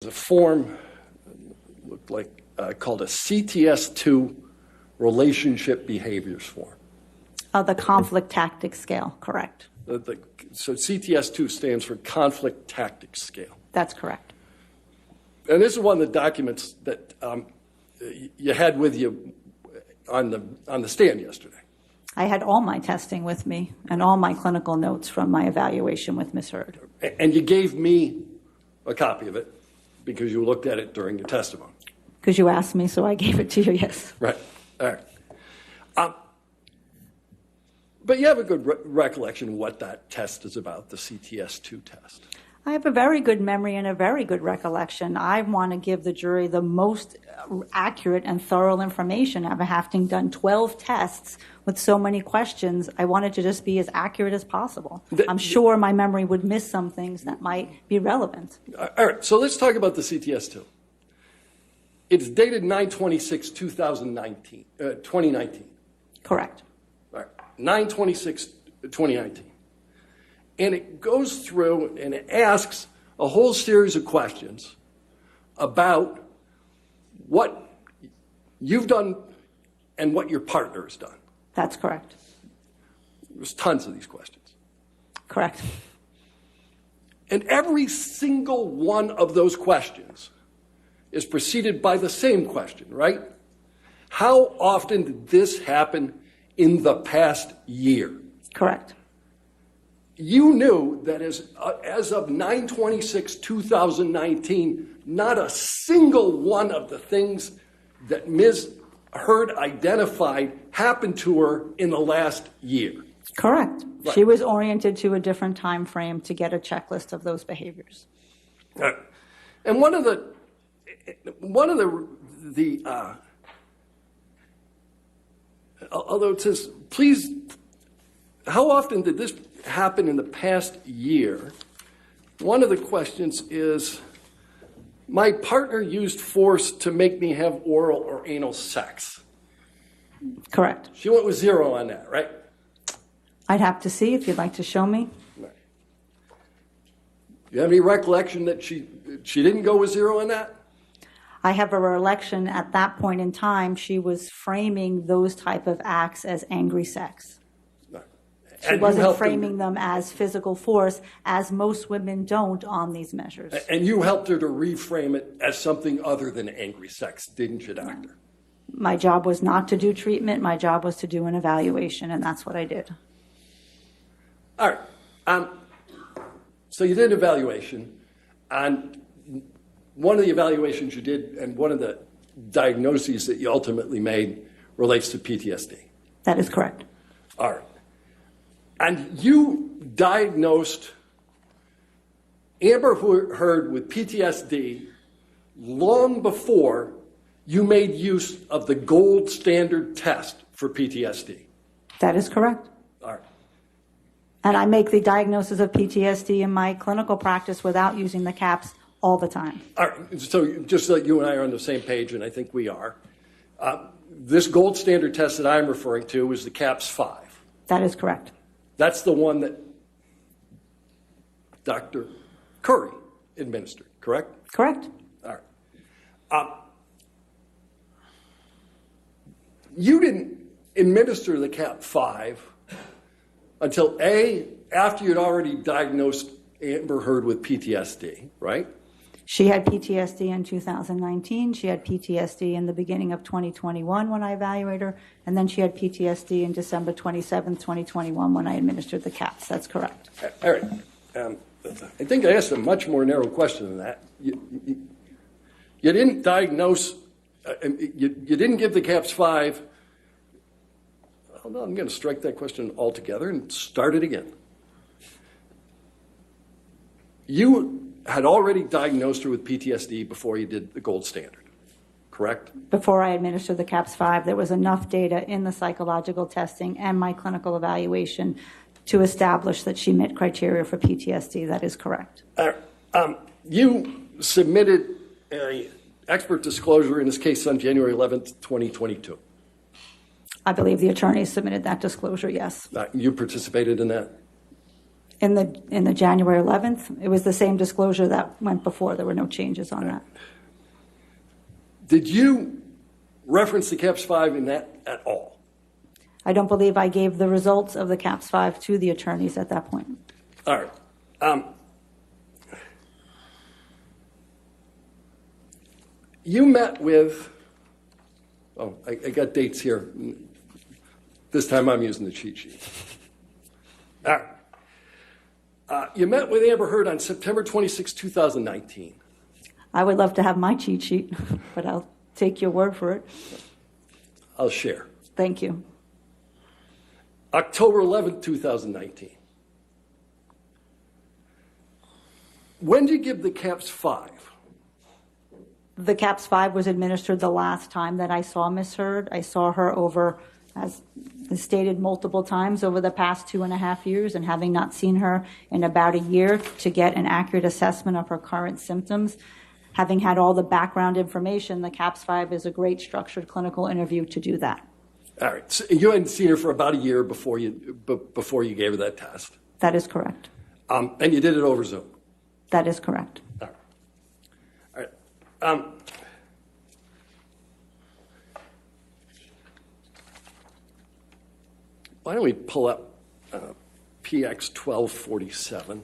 a form, looked like called a CTS2 relationship behaviors form. The conflict tactics scale, correct. So CTS2 stands for conflict tactics scale. That's correct. And this is one of the documents that you had with you on the stand yesterday. I had all my testing with me and all my clinical notes from my evaluation with Ms. Hurd. And you gave me a copy of it because you looked at it during your testimony. Because you asked me, so I gave it to you, yes. Right. All right. But you have a good recollection of what that test is about, the CTS2 test. I have a very good memory and a very good recollection. I want to give the jury the most accurate and thorough information. After having done 12 tests with so many questions, I wanted to just be as accurate as possible. I'm sure my memory would miss some things that might be relevant. All right, so let's talk about the CTS2. It's dated 9/26/2019. Correct. All right, 9/26/2019. And it goes through and it asks a whole series of questions about what you've done and what your partner has done. That's correct. There's tons of these questions. Correct. And every single one of those questions is preceded by the same question, right? How often did this happen in the past year? Correct. You knew that as of 9/26/2019, not a single one of the things that Ms. Hurd identified happened to her in the last year. Correct. Right. She was oriented to a different time frame to get a checklist of those behaviors. And one of the although it says, please, how often did this happen in the past year? One of the questions is, my partner used force to make me have oral or anal sex. Correct. She went with 0 on that, right? I'd have to see if you'd like to show me. Right. Do you have any recollection that she didn't go with 0 on that? I have a recollection at that point in time, she was framing those type of acts as angry sex. She wasn't framing them as physical force, as most women don't on these measures. And you helped her to reframe it as something other than angry sex, didn't you, doctor? My job was not to do treatment. My job was to do an evaluation, and that's what I did. All right. So you did an evaluation, and one of the evaluations you did and one of the diagnoses that you ultimately made relates to PTSD. That is correct. All right. And you diagnosed Amber Hurd with PTSD long before you made use of the gold standard test for PTSD. That is correct. All right. And I make the diagnosis of PTSD in my clinical practice without using the CAPS all the time. All right. So just so that you and I are on the same page, and I think we are, this gold standard test that I'm referring to is the CAPS-5. That is correct. That's the one that Dr. Curry administered, correct? Correct. All right. You didn't administer the CAP-5 until after you'd already diagnosed Amber Hurd with PTSD, right? She had PTSD in 2019. She had PTSD in the beginning of 2021 when I evaluated her, and then she had PTSD in December 27th, 2021 when I administered the CAPS. That's correct. All right. I think I asked a much more narrow question than that. You didn't diagnose, you didn't give the CAPS-5. Hold on, I'm going to strike that question altogether and start it again. You had already diagnosed her with PTSD before you did the gold standard, correct? Before I administered the CAPS-5, there was enough data in the psychological testing and my clinical evaluation to establish that she met criteria for PTSD. That is correct. You submitted an expert disclosure in this case on January 11th, 2022. I believe the attorney submitted that disclosure, yes. You participated in that? In the January 11th, it was the same disclosure that went before. There were no changes on that. Did you reference the CAPS-5 in that at all? I don't believe I gave the results of the CAPS-5 to the attorneys at that point. All right. You met with, I got dates here. This time I'm using the cheat sheet. All right. You met with Amber Heard on September 26, 2019. I would love to have my cheat sheet, but I'll take your word for it. I'll share. Thank you. October 11, 2019. When did you give the CAPS-5? The CAPS-5 was administered the last time that I saw Ms. Heard. I saw her over, as stated multiple times, over the past 2.5 years, and having not seen her in about a year to get an accurate assessment of her current symptoms. Having had all the background information, the CAPS-5 is a great structured clinical interview to do that. All right. So you hadn't seen her for about a year before you gave her that test? That is correct. And you did it over Zoom? That is correct. All right. All right. Why don't we pull up PX 1247?